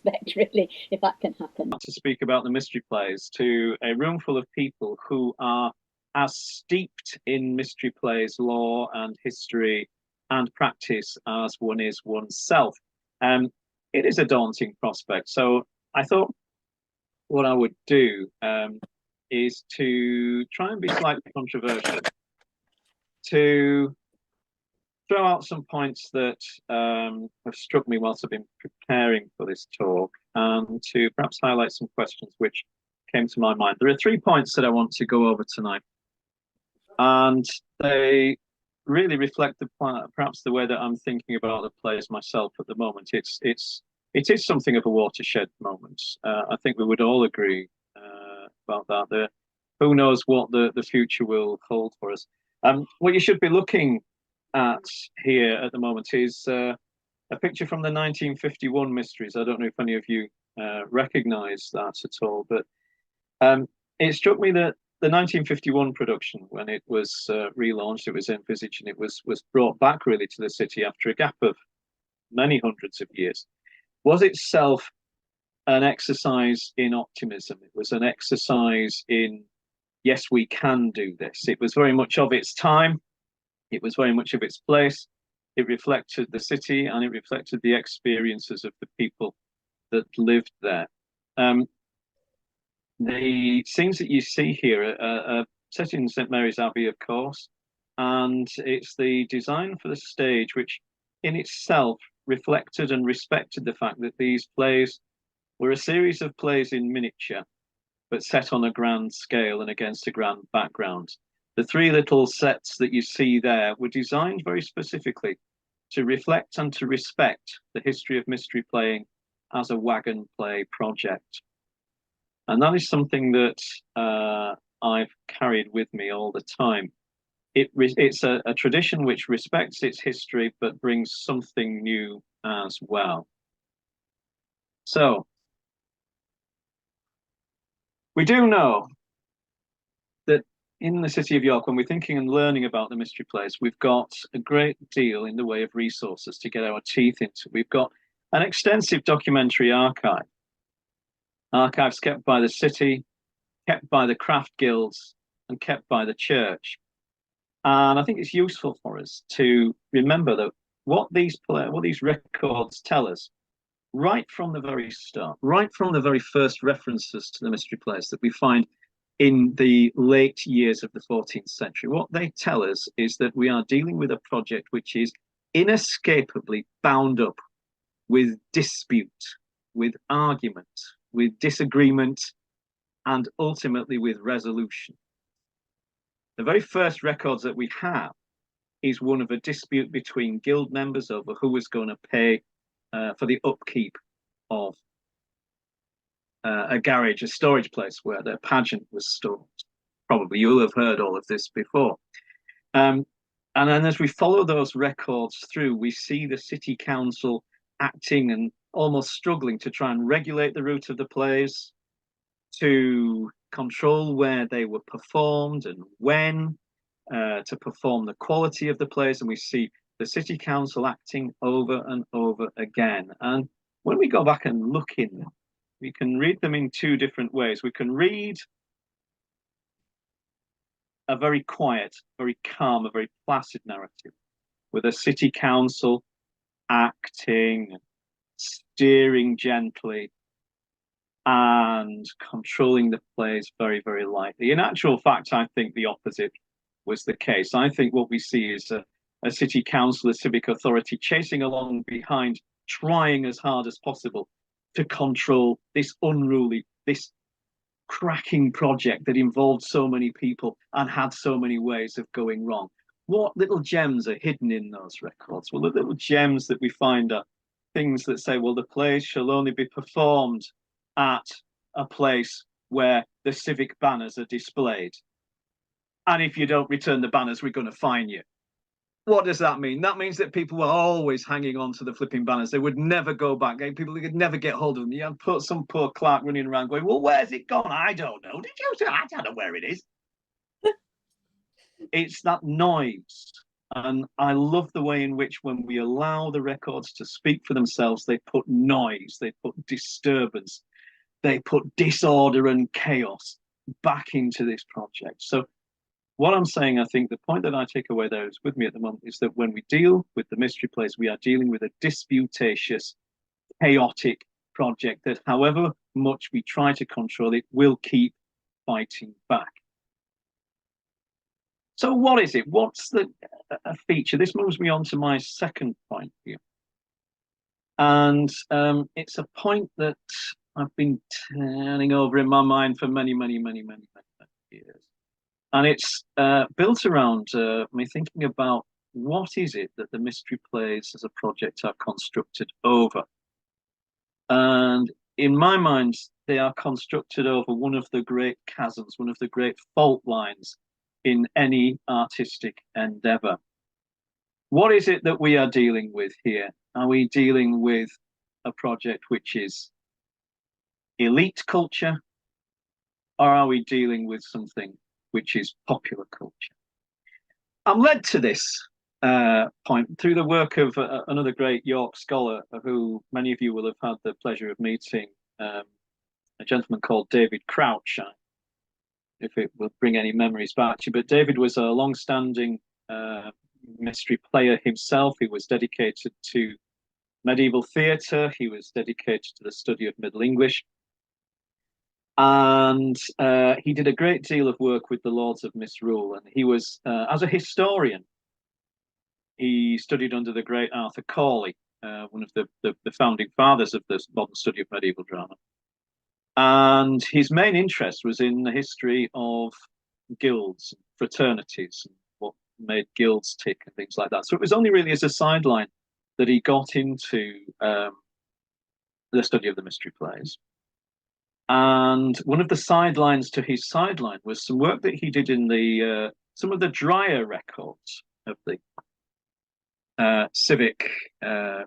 prospect, really, if that can happen. To speak about the mystery plays to a room full of people who are as steeped in mystery plays lore and history and practice as one is oneself. It is a daunting prospect. So I thought what I would do is to try and be slightly controversial, to throw out some points that have struck me whilst I've been preparing for this talk, and to perhaps highlight some questions which came to my mind. There are 3 points that I want to go over tonight, and they really reflect perhaps the way that I'm thinking about the plays myself at the moment. It is something of a watershed moment. I think we would all agree about that. Who knows what the future will hold for us. What you should be looking at here at the moment is a picture from the 1951 Mysteries. I don't know if any of you recognize that at all, but it struck me that the 1951 production, when it was relaunched, it was envisaged and it was brought back really to the city after a gap of many hundreds of years, was itself an exercise in optimism. It was an exercise in, yes, we can do this. It was very much of its time. It was very much of its place. It reflected the city and it reflected the experiences of the people that lived there. The scenes that you see here are set in St. Mary's Abbey, of course, and it's the design for the stage which in itself reflected and respected the fact that these plays were a series of plays in miniature, but set on a grand scale and against a grand background. The 3 little sets that you see there were designed very specifically to reflect and to respect the history of mystery playing as a wagon play project. And that is something that I've carried with me all the time. It's a tradition which respects its history, but brings something new as well. So, we do know that in the city of York, when we're thinking and learning about the mystery plays, we've got a great deal in the way of resources to get our teeth into. We've got an extensive documentary archive. Archives kept by the city, kept by the craft guilds, and kept by the church. And I think it's useful for us to remember that what these records tell us right from the very start, right from the very first references to the mystery plays that we find in the late years of the 14th century, what they tell us is that we are dealing with a project which is inescapably bound up with dispute, with argument, with disagreement, and ultimately with resolution. The very first records that we have is one of a dispute between guild members over who was going to pay for the upkeep of a garage, a storage place where the pageant was stored. Probably you'll have heard all of this before. And then as we follow those records through, we see the city council acting and almost struggling to try and regulate the route of the plays, to control where they were performed and when, to perform the quality of the plays. And we see the city council acting over and over again. And when we go back and look in them, we can read them in 2 different ways. We can read a very quiet, very calm, a very placid narrative with a city council acting, steering gently, and controlling the plays very, very lightly. In actual fact, I think the opposite was the case. I think what we see is a city council, a civic authority chasing along behind, trying as hard as possible to control this unruly, this cracking project that involved so many people and had so many ways of going wrong. What little gems are hidden in those records? Well, the little gems that we find are things that say, well, the plays shall only be performed at a place where the civic banners are displayed. And if you don't return the banners, we're going to fine you. What does that mean? That means that people were always hanging on to the flipping banners. They would never go back. People could never get hold of them. You had put some poor clerk running around going, well, where's it gone? I don't know. Did you say? I don't know where it is. It's that noise And I love the way in which, when we allow the records to speak for themselves, they put noise, they put disturbance, they put disorder and chaos back into this project. So what I'm saying, I think the point that I take away there is with me at the moment is that when we deal with the mystery plays, we are dealing with a disputatious, chaotic project that, however much we try to control it, will keep fighting back. So what is it? What's the feature? This moves me on to my second point here. And it's a point that I've been turning over in my mind for many years. And it's built around me thinking about what is it that the mystery plays as a project are constructed over. And in my mind, they are constructed over one of the great chasms, one of the great fault lines in any artistic endeavor. What is it that we are dealing with here? Are we dealing with a project which is elite culture, or are we dealing with something which is popular culture? I'm led to this point through the work of another great York scholar who many of you will have had the pleasure of meeting, a gentleman called David Crouch, if it will bring any memories back to you. But David was a long-standing mystery player himself. He was dedicated to medieval theatre. He was dedicated to the study of Middle English. And he did a great deal of work with the Lords of Misrule. And he was, as a historian, he studied under the great Arthur Corley, one of the founding fathers of the modern study of medieval drama. And his main interest was in the history of guilds, fraternities, and what made guilds tick and things like that. So it was only really as a sideline that he got into the study of the mystery plays. And one of the sidelines to his sideline was some work that he did in the some of the drier records of the civic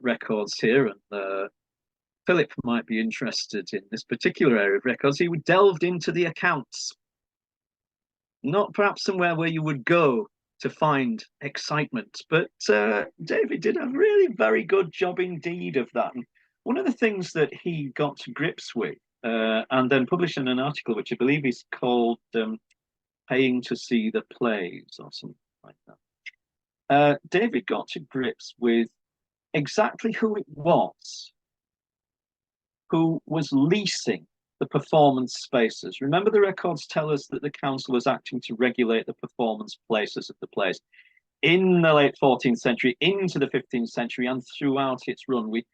records here. And Philip might be interested in this particular area of records. He delved into the accounts, not perhaps somewhere where you would go to find excitement, but David did a really very good job indeed of that. And one of the things that he got to grips with, and then published in an article, which I believe is called Paying to See the Plays or something like that. David got to grips with exactly who it was who was leasing the performance spaces. Remember, the records tell us that the council was acting to regulate the performance places of the plays. In the late 14th century, into the 15th century, and throughout its run, we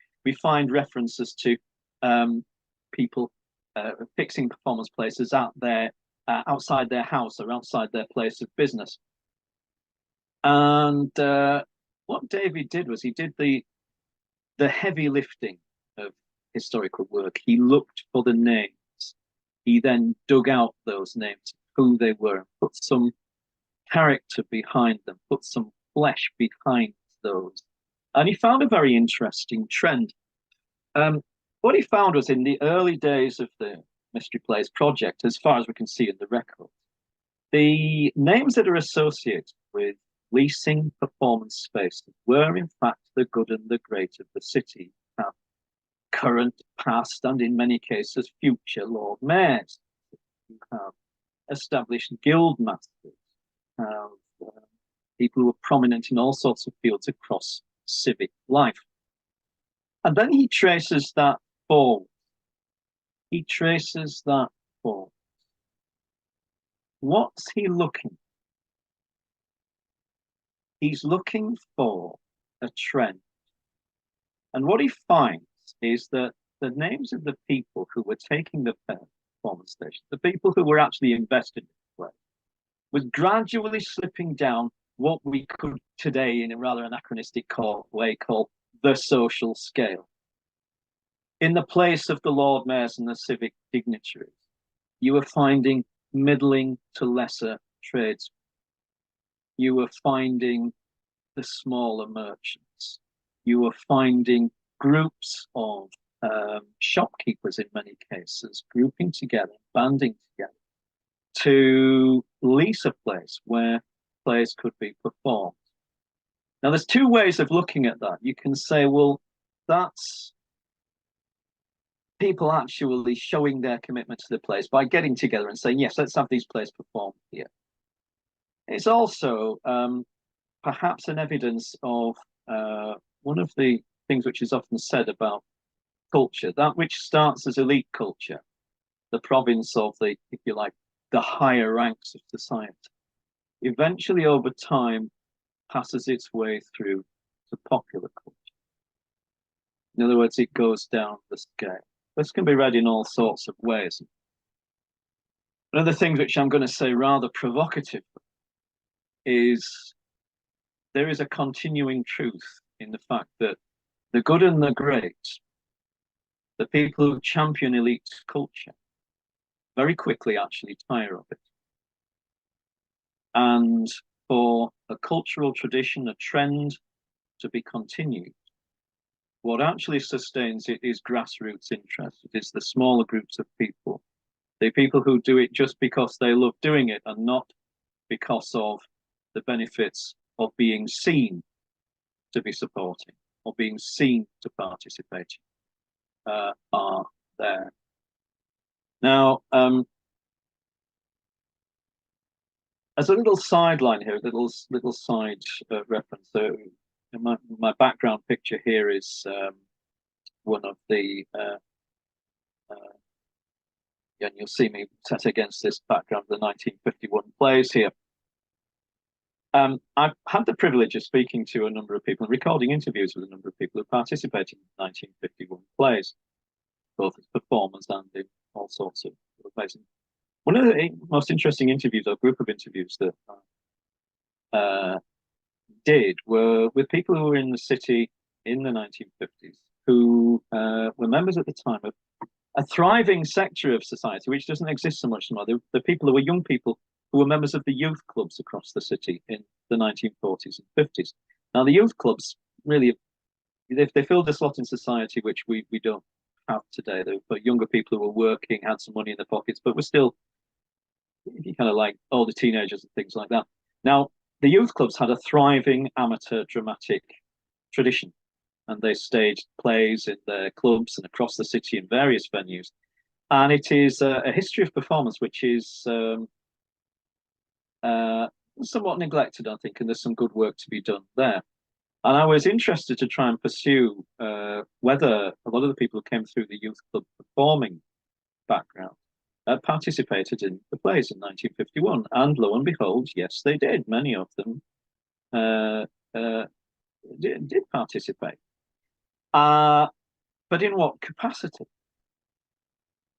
find references to people fixing performance places out there, outside their house or outside their place of business. And what David did was he did the heavy lifting of historical work. He looked for the names. He then dug out those names, who they were, and put some character behind them, put some flesh behind those. And he found a very interesting trend. What he found was, in the early days of the Mystery Plays project, as far as we can see in the record, the names that are associated with leasing performance spaces were in fact the good and the great of the city. Current, past, and in many cases future Lord Mayors. You have established guild masters, have people who are prominent in all sorts of fields across civic life. And then he traces that forward. He traces that forward. What's he looking for? He's looking for a trend. And what he finds is that the names of the people who were taking the performance station, the people who were actually invested in the play, was gradually slipping down what we could today, in a rather anachronistic way, call the social scale. In the place of the Lord Mayors and the civic dignitaries, you were finding middling to lesser trades. You were finding the smaller merchants. You were finding groups of shopkeepers, in many cases, grouping together, banding together to lease a place where plays could be performed. Now, there's two ways of looking at that. You can say, well, that's people actually showing their commitment to the place by getting together and saying, yes, let's have these plays performed here. It's also perhaps an evidence of one of the things which is often said about culture, that which starts as elite culture, the province of the, if you like, the higher ranks of society, eventually over time passes its way through to popular culture. In other words, it goes down the scale. This can be read in all sorts of ways. One of the things which I'm going to say rather provocative is there is a continuing truth in the fact that the good and the great, the people who champion elite culture, very quickly actually tire of it. And for a cultural tradition, a trend to be continued, what actually sustains it is grassroots interest. It is the smaller groups of people, the people who do it just because they love doing it and not because of the benefits of being seen to be supporting or being seen to participate are there. Now, as a little sideline here, little side reference. So, my background picture here is one of the, and you'll see me set against this background of the 1951 plays here. I've had the privilege of speaking to a number of people and recording interviews with a number of people who participated in 1951 plays, both as performers and in all sorts of plays. One of the most interesting interviews, or group of interviews that I did, were with people who were in the city in the 1950s, who were members at the time of a thriving sector of society, which doesn't exist so much anymore. The people who were young people who were members of the youth clubs across the city in the 1940s and 50s. Now, the youth clubs really, they filled a slot in society which we don't have today. They were younger people who were working, had some money in their pockets, but were still kind of like older teenagers and things like that. Now, the youth clubs had a thriving amateur dramatic tradition, and they staged plays in their clubs and across the city in various venues. And it is a history of performance which is somewhat neglected, I think, and there's some good work to be done there. And I was interested to try and pursue whether a lot of the people who came through the youth club performing background participated in the plays in 1951. And lo and behold, yes, they did. Many of them did participate. But in what capacity?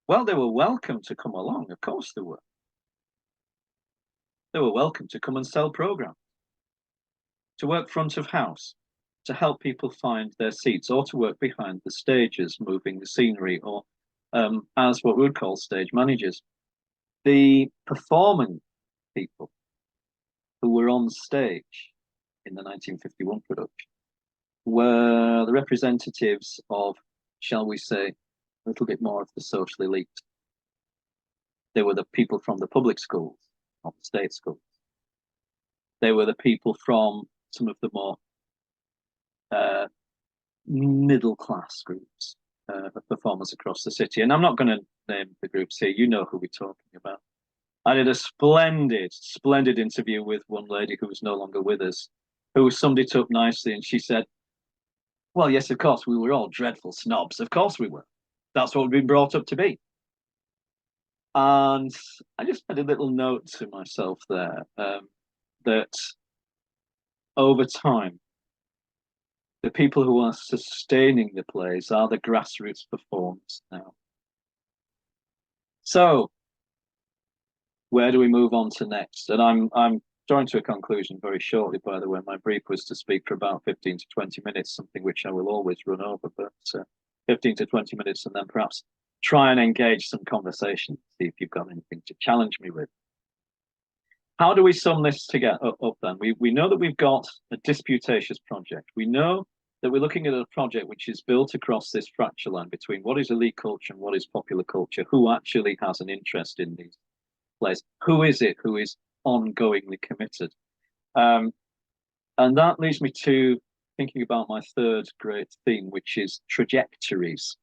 Well, they were welcome to come along. Of course they were. They were welcome to come and sell programs, to work front of house, to help people find their seats, or to work behind the stages, moving the scenery, or as what we would call stage managers. The performing people who were on stage in the 1951 production were the representatives of, shall we say, a little bit more of the social elite. They were the people from the public schools, not the state schools. They were the people from some of the more middle class groups of performers across the city. And I'm not going to name the groups here. You know who we're talking about. I did a splendid interview with one lady who was no longer with us, who summed it up nicely. And she said, well, yes, of course, we were all dreadful snobs. Of course we were. That's what we've been brought up to be. And I just had a little note to myself there that over time, the people who are sustaining the plays are the grassroots performers now. So, where do we move on to next? And I'm drawing to a conclusion very shortly, by the way. My brief was to speak for about 15 to 20 minutes, something which I will always run over, but 15 to 20 minutes, and then perhaps try and engage some conversation, see if you've got anything to challenge me with. How do we sum this together up then? We know that we've got a disputatious project. We know that we're looking at a project which is built across this fracture line between what is elite culture and what is popular culture, who actually has an interest in these plays, who is it who is ongoingly committed. And that leads me to thinking about my third great theme, which is trajectories.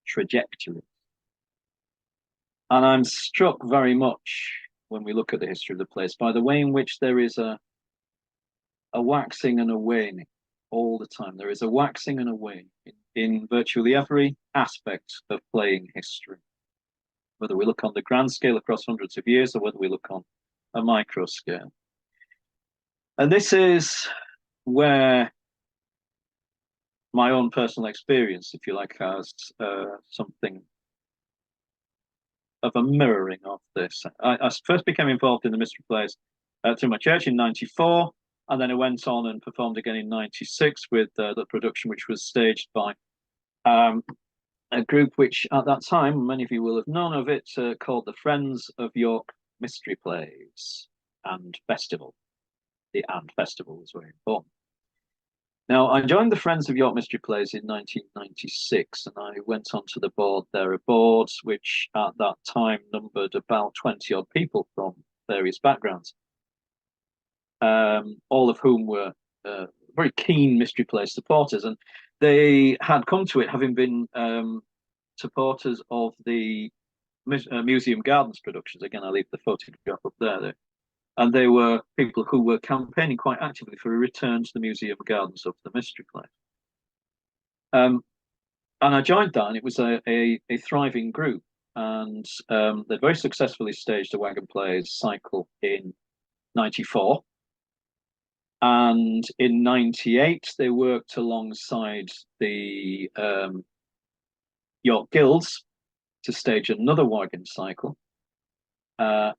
Trajectories. And I'm struck very much when we look at the history of the place by the way in which there is a waxing and a waning all the time. There is a waxing and a waning in virtually every aspect of playing history, whether we look on the grand scale across hundreds of years or whether we look on a micro scale. And this is where my own personal experience, if you like, has something of a mirroring of this. I first became involved in the Mystery Plays through my church in '94, and then I went on and performed again in '96 with the production, which was staged by a group which at that time, many of you will have known of it, called the Friends of York Mystery Plays and Festival. The and Festival was very important. Now, I joined the Friends of York Mystery Plays in 1996, and I went onto the board there, a board which at that time numbered about 20 odd people from various backgrounds, all of whom were very keen Mystery Play supporters, and they had come to it having been supporters of the Museum Gardens productions. Again, I leave the photograph up there. And they were people who were campaigning quite actively for a return to the Museum Gardens of the Mystery Play. And I joined that, and it was a thriving group. And they very successfully staged a Wagon Plays cycle in '94. And in '98, they worked alongside the York Guilds to stage another wagon cycle.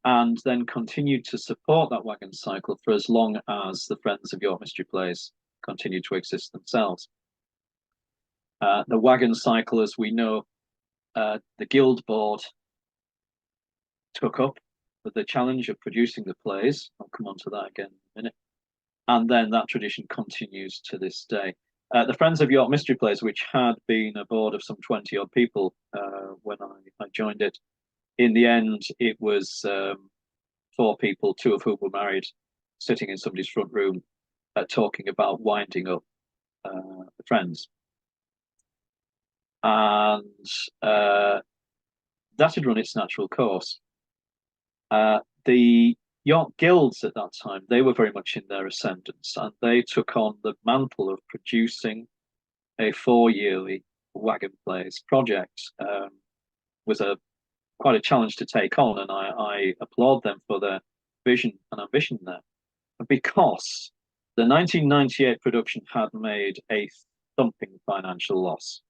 And then continued to support that wagon cycle for as long as the Friends of York Mystery Plays continued to exist themselves. The wagon cycle, as we know, the Guild Board took up with the challenge of producing the plays. I'll come on to that again in a minute. And then that tradition continues to this day. The Friends of York Mystery Plays, which had been a board of some 20 odd people when I joined it, in the end, it was 4 people, 2 of whom were married, sitting in somebody's front room, talking about winding up the Friends. And that had run its natural course. The York Guilds at that time, they were very much in their ascendance, and they took on the mantle of producing a 4-yearly Wagon Plays project. Was quite a challenge to take on, and I applaud them for their vision and ambition there, because the 1998 production had made a thumping financial loss,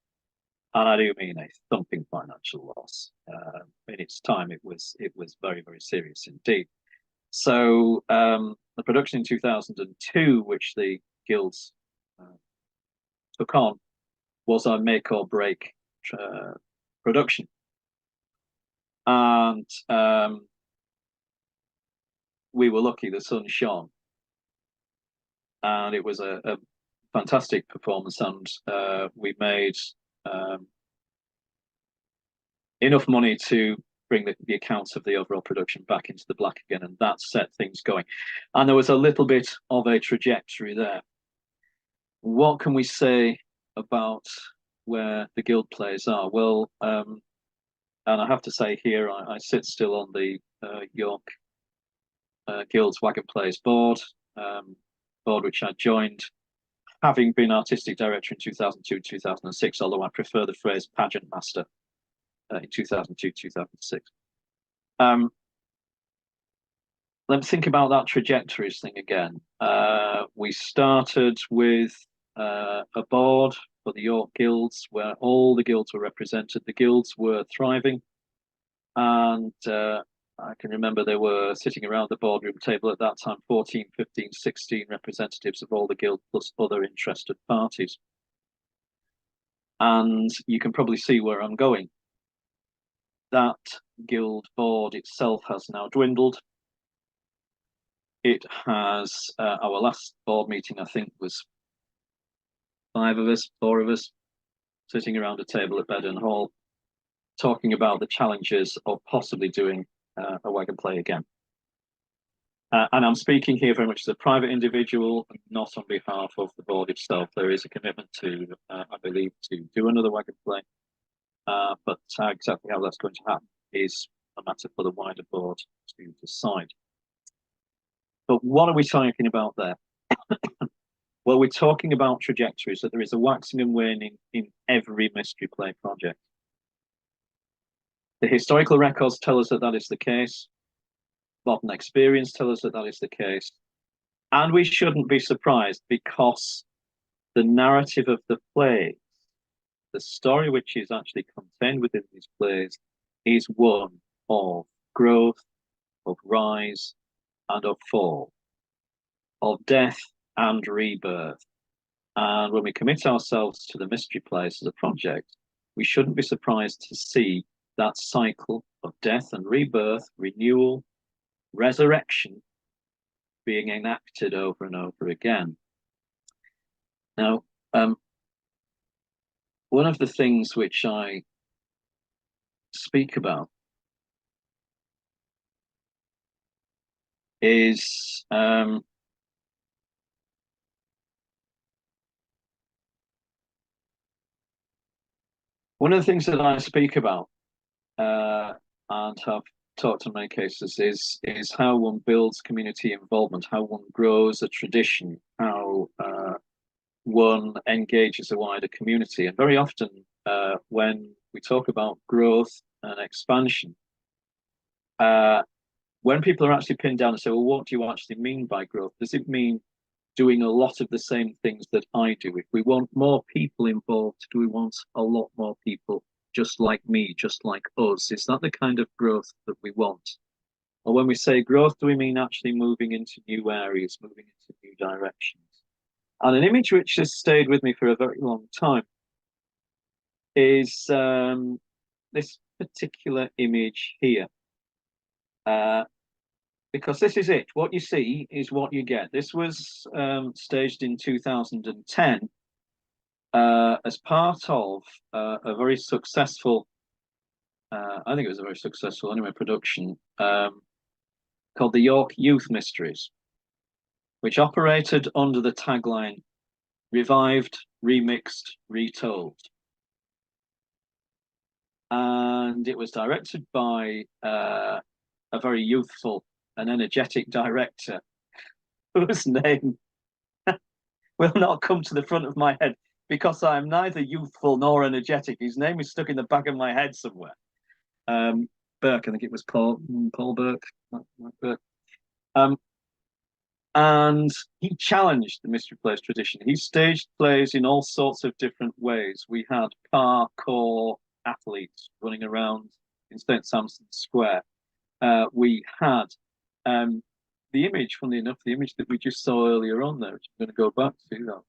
and I do mean a thumping financial loss. In its time, it was very, very serious indeed. So the production in 2002, which the guilds took on, was a make or break production. And we were lucky, the sun shone, and it was a fantastic performance, and we made enough money to bring the accounts of the overall production back into the black again, and that set things going. And there was a little bit of a trajectory there. What can we say about where the guild plays are? Well, and I have to say here, I sit still on the York Guild's Wagon Plays board, board which I joined, having been artistic director in 2002, 2006, although I prefer the phrase pageant master in 2002, 2006. Let's think about that trajectories thing again. We started with a board for the York Guilds, where all the guilds were represented. The guilds were thriving, and I can remember they were sitting around the boardroom table at that time, 14, 15, 16 representatives of all the guilds plus other interested parties. And you can probably see where I'm going. That guild board itself has now dwindled. It has, our last board meeting, I think, was 5 of us, 4 of us, sitting around a table at Bedern Hall, talking about the challenges of possibly doing a wagon play again. And I'm speaking here very much as a private individual, not on behalf of the board itself. There is a commitment to, I believe, to do another wagon play, but exactly how that's going to happen is a matter for the wider board to decide. But what are we talking about there? Well, we're talking about trajectories, that there is a waxing and waning in every mystery play project. The historical records tell us that that is the case. Modern experience tells us that that is the case. And we shouldn't be surprised, because the narrative of the plays, the story which is actually contained within these plays, is one of growth, of rise, and of fall, of death and rebirth. And when we commit ourselves to the mystery plays as a project, we shouldn't be surprised to see that cycle of death and rebirth, renewal, resurrection being enacted over and over again. Now, one of the things which I speak about is one of the things that I speak about and have talked in many cases is how one builds community involvement, how one grows a tradition, how one engages a wider community. And very often when we talk about growth and expansion, when people are actually pinned down and say, well, what do you actually mean by growth? Does it mean doing a lot of the same things that I do? If we want more people involved, do we want a lot more people just like me, just like us? Is that the kind of growth that we want? Or when we say growth, do we mean actually moving into new areas, moving into new directions? And an image which has stayed with me for a very long time is this particular image here. Because this is it. What you see is what you get. This was staged in 2010 as part of a very successful, I think it was a very successful anyway, production called the York Youth Mysteries, which operated under the tagline, revived, remixed, retold. And it was directed by a very youthful and energetic director whose name will not come to the front of my head because I am neither youthful nor energetic. His name is stuck in the back of my head somewhere. Burke, I think it was Paul Burke. Burke. And he challenged the mystery plays tradition. He staged plays in all sorts of different ways. We had parkour athletes running around in St. Sampson's Square. We had the image, funnily enough, the image that we just saw earlier on there, which I'm going to go back to that.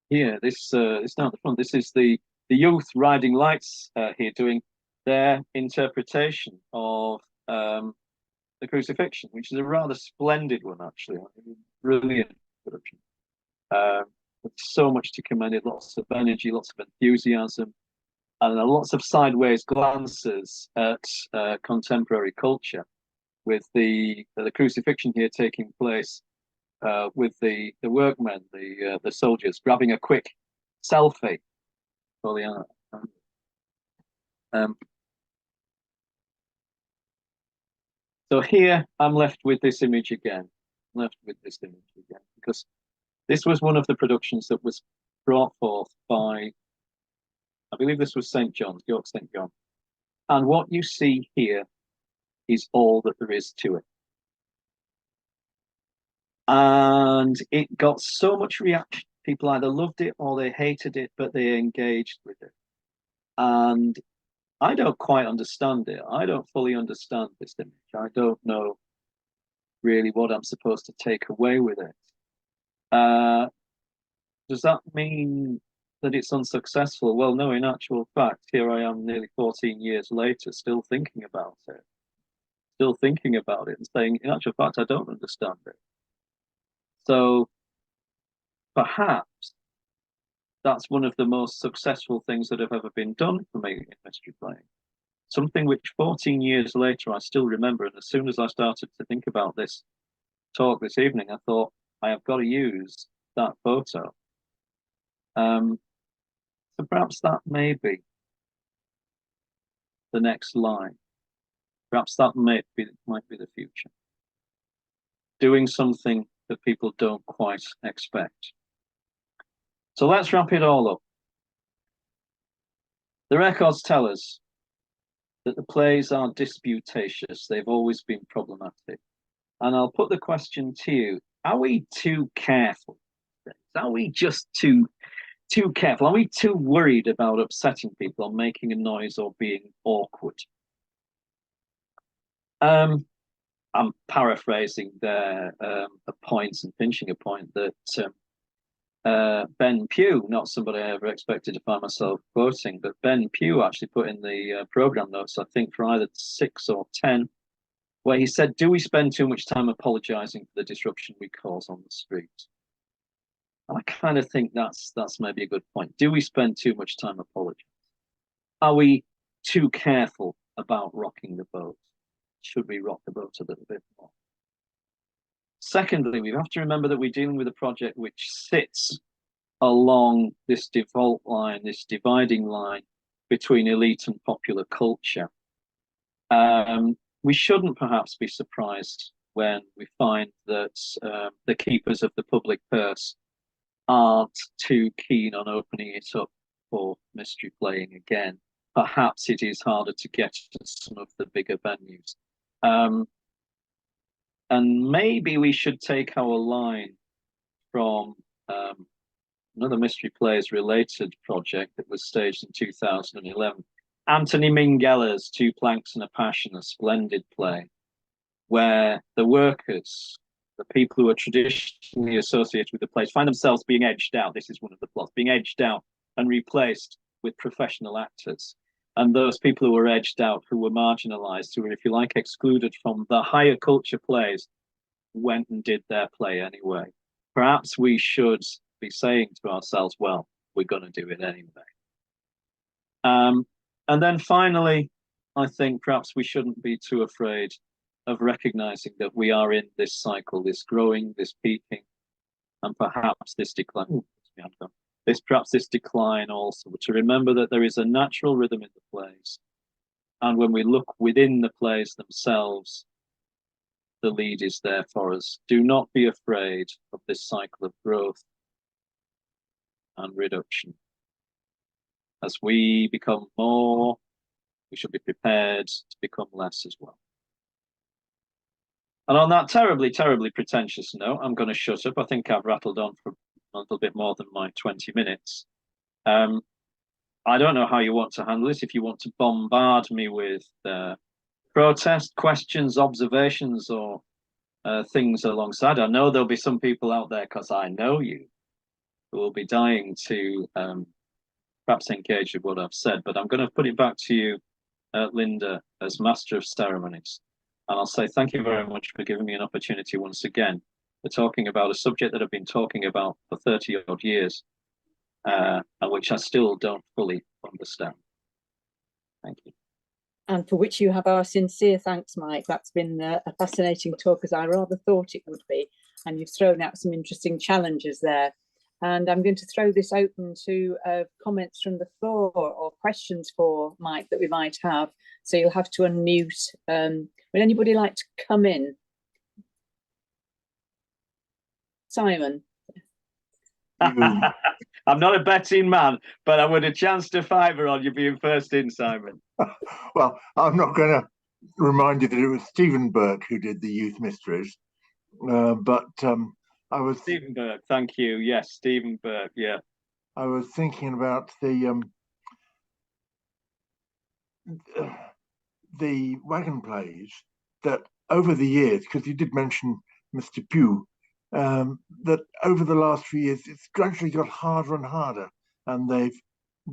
Here, this down at the front, this is the youth riding lights here doing their interpretation of the crucifixion, which is a rather splendid one, actually. Brilliant production. With so much to commend it, lots of energy, lots of enthusiasm, and lots of sideways glances at contemporary culture, with the crucifixion here taking place with the workmen, the soldiers, grabbing a quick selfie for the art. So here I'm left with this image again, because this was one of the productions that was brought forth by, I believe this was St. John's, York St. John. And what you see here is all that there is to it. And it got so much reaction. People either loved it or they hated it, but they engaged with it. And I don't quite understand it. I don't fully understand this image. I don't know really what I'm supposed to take away with it. Does that mean that it's unsuccessful? Well, no, in actual fact, here I am nearly 14 years later, still thinking about it. And saying, in actual fact, I don't understand it. So perhaps that's one of the most successful things that have ever been done for me in mystery playing. something which 14 years later I still remember. And as soon as I started to think about this talk this evening, I thought, I have got to use that photo. So perhaps that may be the next line. Perhaps that might be the future. Doing something that people don't quite expect. So let's wrap it all up. The records tell us that the plays are disputatious. They've always been problematic. And I'll put the question to you, are we too careful? Are we just too careful? Are we too worried about upsetting people or making a noise or being awkward? I'm paraphrasing there a point and pinching a point that Ben Pugh, not somebody I ever expected to find myself quoting, but Ben Pugh actually put in the program notes, I think for either 6 or 10, where he said, do we spend too much time apologizing for the disruption we cause on the street? And I kind of think that's maybe a good point. Do we spend too much time apologizing? Are we too careful about rocking the boat? Should we rock the boat a little bit more? Secondly, we have to remember that we're dealing with a project which sits along this default line, this dividing line between elite and popular culture. We shouldn't perhaps be surprised when we find that the keepers of the public purse aren't too keen on opening it up for mystery playing again. Perhaps it is harder to get to some of the bigger venues. And maybe we should take our line from another Mystery Players related project that was staged in 2011. Anthony Minghella's Two Planks and a Passion, a splendid play, where the workers, the people who are traditionally associated with the place, find themselves being edged out. This is one of the plots, being edged out and replaced with professional actors. And those people who were edged out, who were marginalized, who were, if you like, excluded from the higher culture plays, went and did their play anyway. Perhaps we should be saying to ourselves, well, we're going to do it anyway. And then finally, I think perhaps we shouldn't be too afraid of recognizing that we are in this cycle, this growing, this peaking, and perhaps this decline. Perhaps this decline also, to remember that there is a natural rhythm in the plays. And when we look within the plays themselves, the lead is there for us. Do not be afraid of this cycle of growth and reduction. As we become more, we should be prepared to become less as well. And on that terribly, terribly pretentious note, I'm going to shut up. I think I've rattled on for a little bit more than my 20 minutes. I don't know how you want to handle this. If you want to bombard me with protest, questions, observations, or things alongside. I know there'll be some people out there, because I know you, who will be dying to perhaps engage with what I've said. But I'm going to put it back to you, Linda, as Master of Ceremonies. And I'll say thank you very much for giving me an opportunity once again for talking about a subject that I've been talking about for 30 odd years, and which I still don't fully understand. Thank you. And for which you have our sincere thanks, Mike. That's been a fascinating talk, as I rather thought it would be. And you've thrown out some interesting challenges there. And I'm going to throw this open to comments from the floor or questions for Mike that we might have. So you'll have to unmute. Would anybody like to come in? Simon. I'm not a betting man, but I would have chanced a fiver on you being first in, Simon. Well, I'm not going to remind you that it was Stephen Burke who did the Youth Mysteries, but I was Stephen Burke. Thank you. Yes, Stephen Burke. Yeah. I was thinking about the wagon plays that over the years, because you did mention Mr. Pugh, that over the last few years, it's gradually got harder and harder, and they've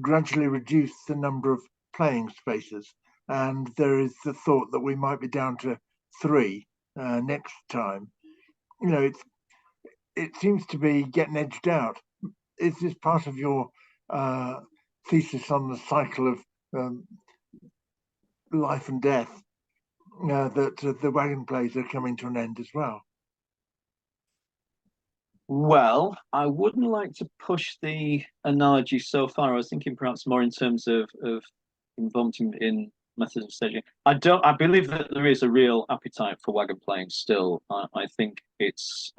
gradually reduced the number of playing spaces. And there is the thought that we might be down to 3 next time. You know, it seems to be getting edged out. Is this part of your thesis on the cycle of life and death that the wagon plays are coming to an end as well. Well, I wouldn't like to push the analogy so far. I was thinking perhaps more in terms of involvement in methods of staging. I believe that there is a real appetite for wagon playing still. I think it's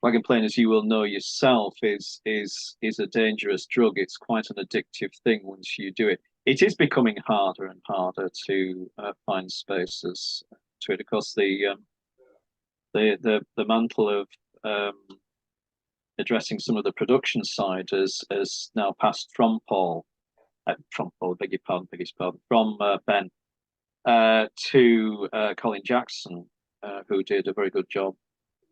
wagon playing, as you will know yourself, is a dangerous drug. It's quite an addictive thing once you do it. It is becoming harder and harder to find spaces to it. Of course, the mantle of addressing some of the production side has now passed from Paul, beg your pardon, from Ben to Colin Jackson, who did a very good job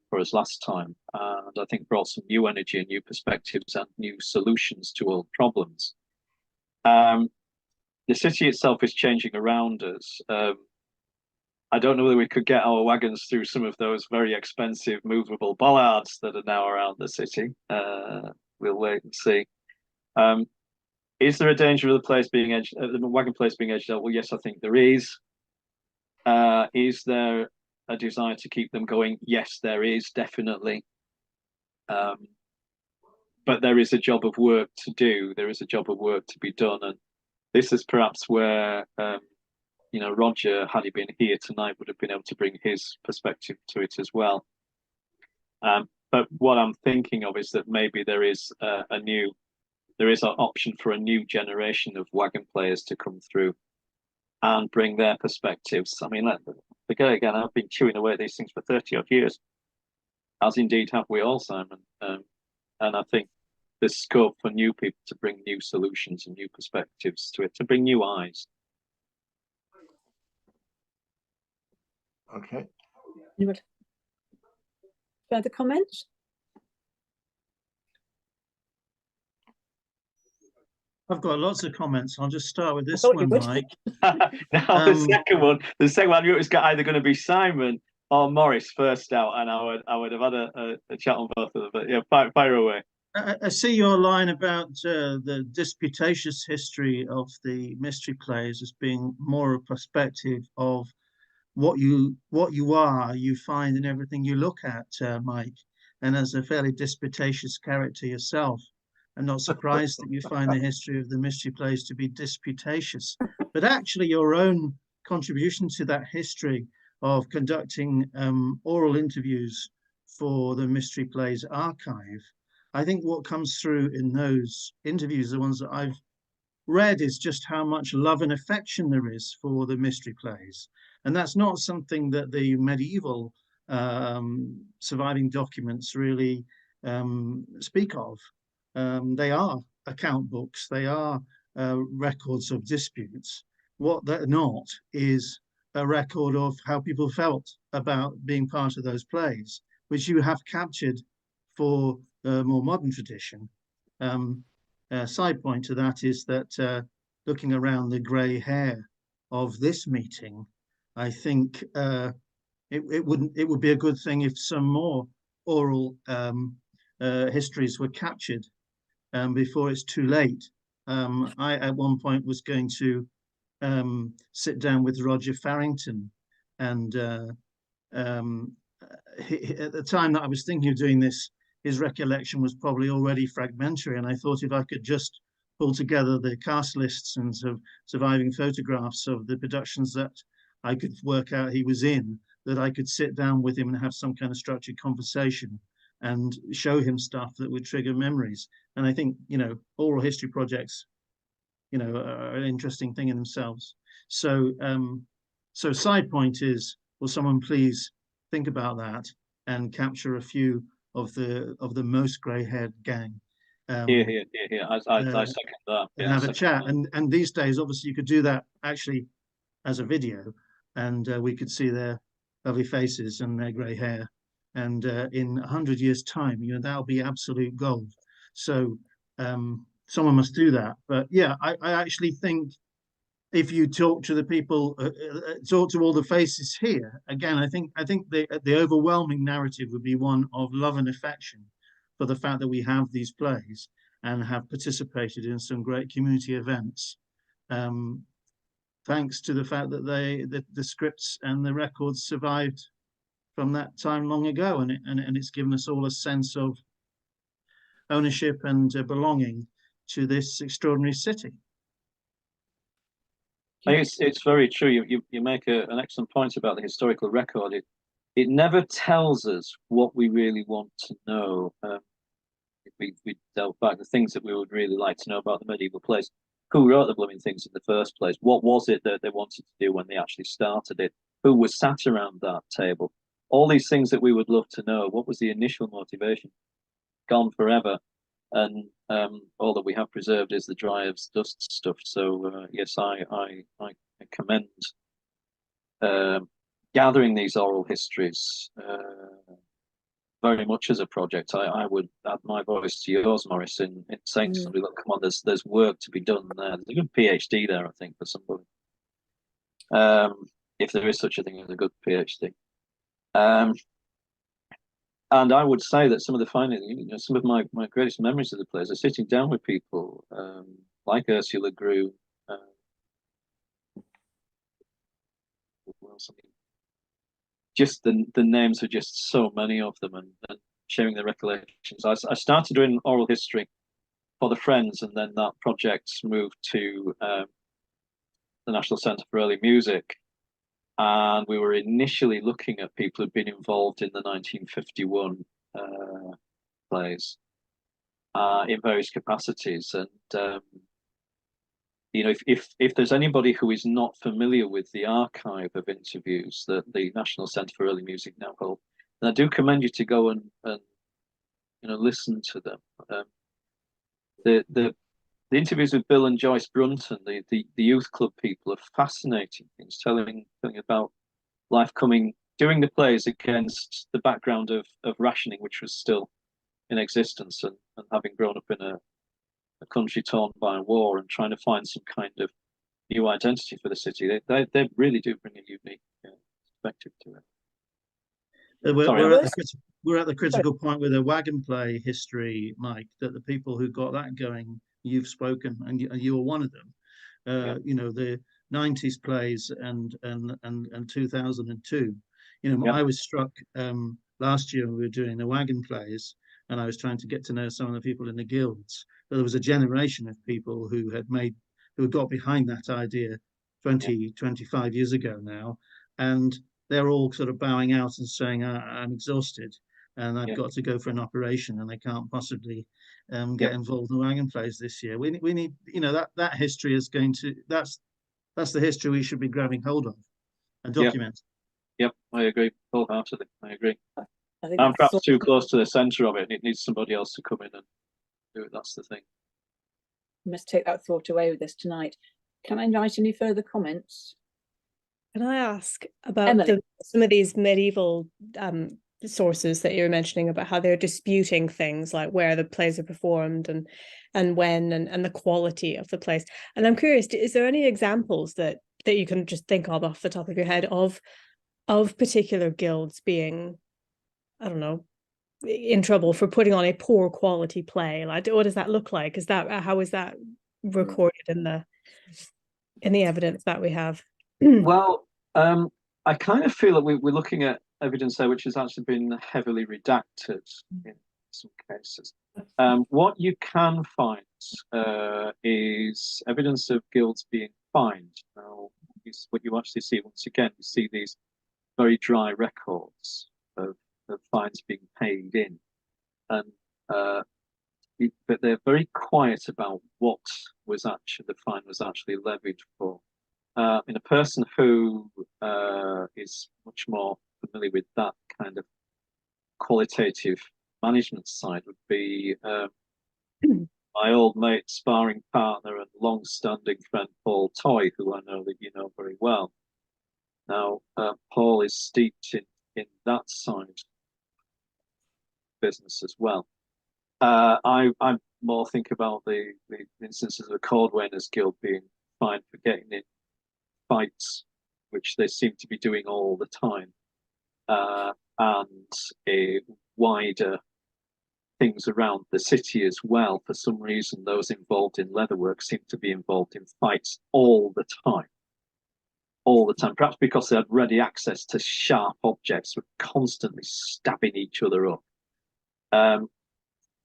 for us last time, and I think brought some new energy and new perspectives and new solutions to old problems. The city itself is changing around us. I don't know whether we could get our wagons through some of those very expensive movable bollards that are now around the city. We'll wait and see. Is there a danger of the wagon place being edged out? Well, yes, I think there is. Is there a desire to keep them going? Yes, there is, definitely. But there is a job of work to do. There is a job of work to be done. And this is perhaps where Roger, had he been here tonight, would have been able to bring his perspective to it as well. But what I'm thinking of is that maybe there is an option for a new generation of wagon players to come through and bring their perspectives. I mean, again, I've been chewing away at these things for 30 odd years, as indeed have we all, Simon. And I think there's scope for new people to bring new solutions and new perspectives to it, to bring new eyes. Okay. Further comments? I've got lots of comments. I'll just start with this thought you one, would. Mike. Now the second one was either going to be Simon or Morris first out, and I would have had a chat on both of them. But yeah, fire away. I see your line about the disputatious history of the mystery plays as being more a perspective of what you find in everything you look at, Mike. And as a fairly disputatious character yourself, I'm not surprised that you find the history of the mystery plays to be disputatious. But actually, your own contribution to that history of conducting oral interviews for the Mystery Plays archive, I think what comes through in those interviews, the ones that I've read, is just how much love and affection there is for the mystery plays. And that's not something that the medieval surviving documents really speak of. They are account books, they are records of disputes. What they're not is a record of how people felt about being part of those plays, which you have captured for the more modern tradition. A side point to that is that looking around the grey hair of this meeting, I think it would be a good thing if some more oral histories were captured before it's too late. I at one point was going to sit down with Roger Farrington, and at the time that I was thinking of doing this, his recollection was probably already fragmentary, and I thought if I could just pull together the cast lists and surviving photographs of the productions that I could work out he was in, that I could sit down with him and have some kind of structured conversation and show him stuff that would trigger memories. And I think, oral history projects, are an interesting thing in themselves. So, so side point is, will someone please think about that and capture a few of the most grey-haired gang? Here. I second that. And have a chat. And these days, obviously, you could do that actually as a video, and we could see their lovely faces and their grey hair. And in 100 years' time, that'll be absolute gold. So someone must do that. But yeah, I actually think if you talk to the people, talk to all the faces here, again, I think the overwhelming narrative would be one of love and affection for the fact that we have these plays and have participated in some great community events thanks to the fact that the scripts and the records survived from that time long ago, and it's given us all a sense of ownership and belonging to this extraordinary city. It's very true. You make an excellent point about the historical record. It never tells us what we really want to know. If we delve back, the things that we would really like to know about the medieval place. Who wrote the blooming things in the first place? What was it that they wanted to do when they actually started it? Who was sat around that table? All these things that we would love to know. What was the initial motivation? Gone forever. And all that we have preserved is the dry as dust stuff. So yes, I commend gathering these oral histories very much as a project. I would add my voice to yours, Maurice, in saying to somebody, look, come on, there's work to be done there. There's a good PhD there, I think, for somebody. If there is such a thing as a good PhD. And I would say that some of the findings, some of my greatest memories of the place are sitting down with people like Ursula Grew. Just the names are just so many of them, and sharing their recollections. I started doing oral history for the Friends, and then that project moved to the National Centre for Early Music. And we were initially looking at people who'd been involved in the 1951 plays in various capacities. And if there's anybody who is not familiar with the archive of interviews that the National Centre for Early Music now hold, then I do commend you to go and listen to them. The interviews with Bill and Joyce Brunton, the youth club people, are fascinating things, telling about life during the plays against the background of rationing, which was still in existence, and having grown up in a country torn by war and trying to find some kind of new identity for the city. They really do bring a unique perspective to it. We're at the critical point with the wagon play history, Mike, that the people who got that going, you've spoken, and you're one of them. The 90s plays and 2002. I was struck last year when we were doing the wagon plays, and I was trying to get to know some of the people in the guilds. But there was a generation of people who had got behind that idea 25 years ago now, and they're all sort of bowing out and saying, I'm exhausted and I've got to go for an operation, and they can't possibly get involved in the wagon plays this year. We need, that history is going to, that's the history we should be grabbing hold of and document. Yep, I agree wholeheartedly. I agree. I'm perhaps too close to the centre of it, and it needs somebody else to come in and do it. That's the thing. We must take that thought away with us tonight. Can I invite any further comments? Can I ask about some of these medieval sources that you were mentioning, about how they're disputing things like where the plays are performed and when and the quality of the plays? And I'm curious, is there any examples that you can just think of off the top of your head of particular guilds being, I don't know, in trouble for putting on a poor quality play? Like, what does that look like? How is that recorded in the evidence that we have? Well, I kind of feel that we're looking at evidence there which has actually been heavily redacted in some cases. What you can find is evidence of guilds being fined. Now, what you actually see, once again, you see these very dry records of fines being paid in, and but they're very quiet about what the fine was actually levied for. A person who is much more familiar with that kind of qualitative management side would be my old mate, sparring partner, and long-standing friend Paul Toy, who I know that you know very well. Now, Paul is steeped in that side business as well. I more think about the instances of the Cordwainers Guild being fined for getting in fights, which they seem to be doing all the time, and wider things around the city as well. For some reason, those involved in leatherwork seem to be involved in fights all the time. all the time, perhaps because they had ready access to sharp objects, were constantly stabbing each other up.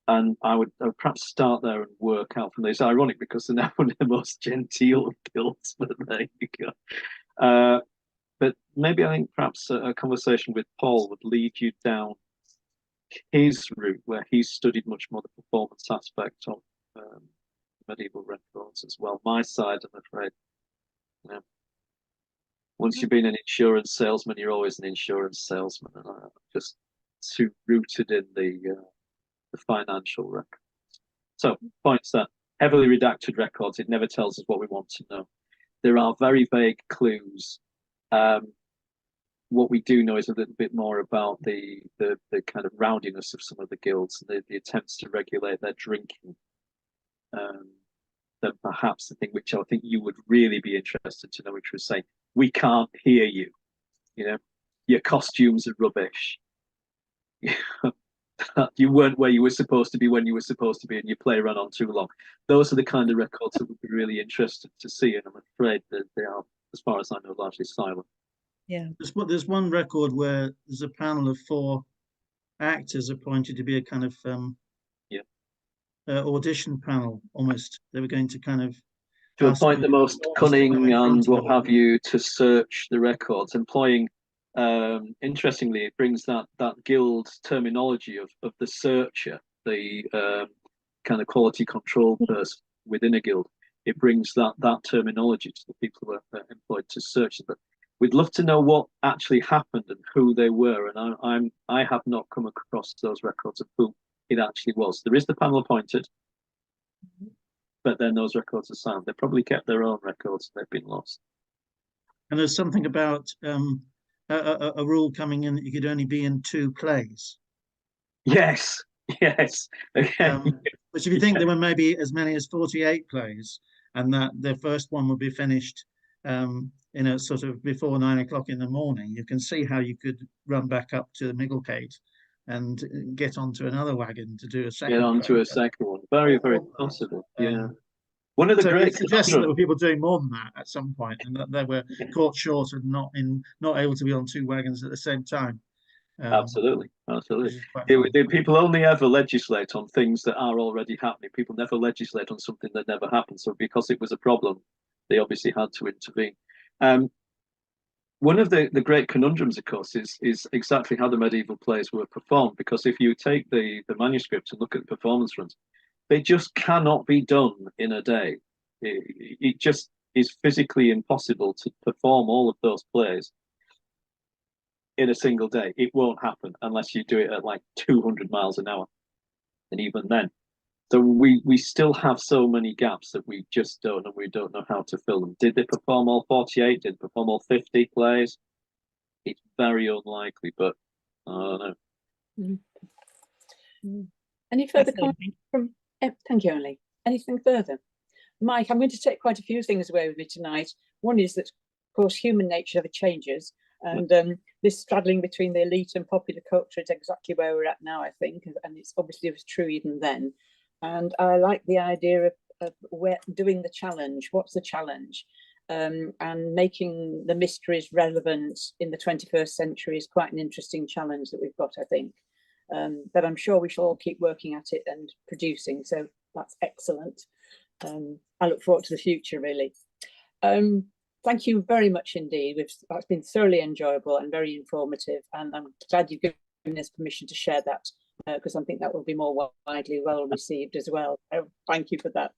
And I would perhaps start there and work out from this. It's ironic because they're now one of the most genteel of guilds, but there you go. But maybe I think perhaps a conversation with Paul would lead you down his route, where he's studied much more the performance aspect of medieval records as well. My side, I'm afraid, you know, once you've been an insurance salesman, you're always an insurance salesman, and I'm just too rooted in the financial records. So, points that heavily redacted records, it never tells us what we want to know. There are very vague clues. What we do know is a little bit more about the kind of rowdiness of some of the guilds, the attempts to regulate their drinking. Than perhaps the thing which I think you would really be interested to know, which was saying, we can't hear you. You know, your costumes are rubbish. You weren't where you were supposed to be when you were supposed to be, and your play ran on too long. Those are the kind of records that would be really interested to see, and I'm afraid that they are, as far as I know, largely silent. Yeah. There's one record where there's a panel of 4 actors appointed to be a kind of audition panel, almost. They were going to kind of to appoint the most cunning and what have you to search the records, employing interestingly, it brings that guild terminology of the searcher, the kind of quality control person within a guild. It brings that terminology to the people who are employed to search them. But we'd love to know what actually happened and who they were, and I have not come across those records of who it actually was. There is the panel appointed, but then those records are silent. They probably kept their own records and they've been lost. And there's something about a rule coming in that you could only be in 2 plays. Yes. Okay. Which if you think there were maybe as many as 48 plays, and that the first one would be finished in a sort of before 9 o'clock in the morning, you can see how you could run back up to Middlegate and get onto another wagon to do a second. Get onto a second one. Very, very possible. Yeah. One of the great suggestions that were people doing more than that at some point, and that they were caught short and not able to be on 2 wagons at the same time. Absolutely. People only ever legislate on things that are already happening. People never legislate on something that never happened. So because it was a problem, they obviously had to intervene. One of the great conundrums, of course, is exactly how the medieval plays were performed. Because if you take the manuscripts and look at the performance runs, they just cannot be done in a day. It just is physically impossible to perform all of those plays in a single day. It won't happen unless you do it at like 200 miles an hour. And even then. So we still have so many gaps that we just don't know. We don't know how to fill them. Did they perform all 48? Did they perform all 50 plays? It's very unlikely, but I don't know. Any further comments from? Thank you, Emily. Anything further? Mike, I'm going to take quite a few things away with me tonight. One is that, of course, human nature never changes. And this straddling between the elite and popular culture is exactly where we're at now, I think. And it's obviously it was true even then. And I like the idea of doing the challenge. What's the challenge? And making the mysteries relevant in the 21st century is quite an interesting challenge that we've got, I think. But I'm sure we shall all keep working at it and producing. So that's excellent. I look forward to the future, really. Thank you very much indeed. That's been thoroughly enjoyable and very informative. And I'm glad you've given us permission to share that because I think that will be more widely well received as well. So thank you for that.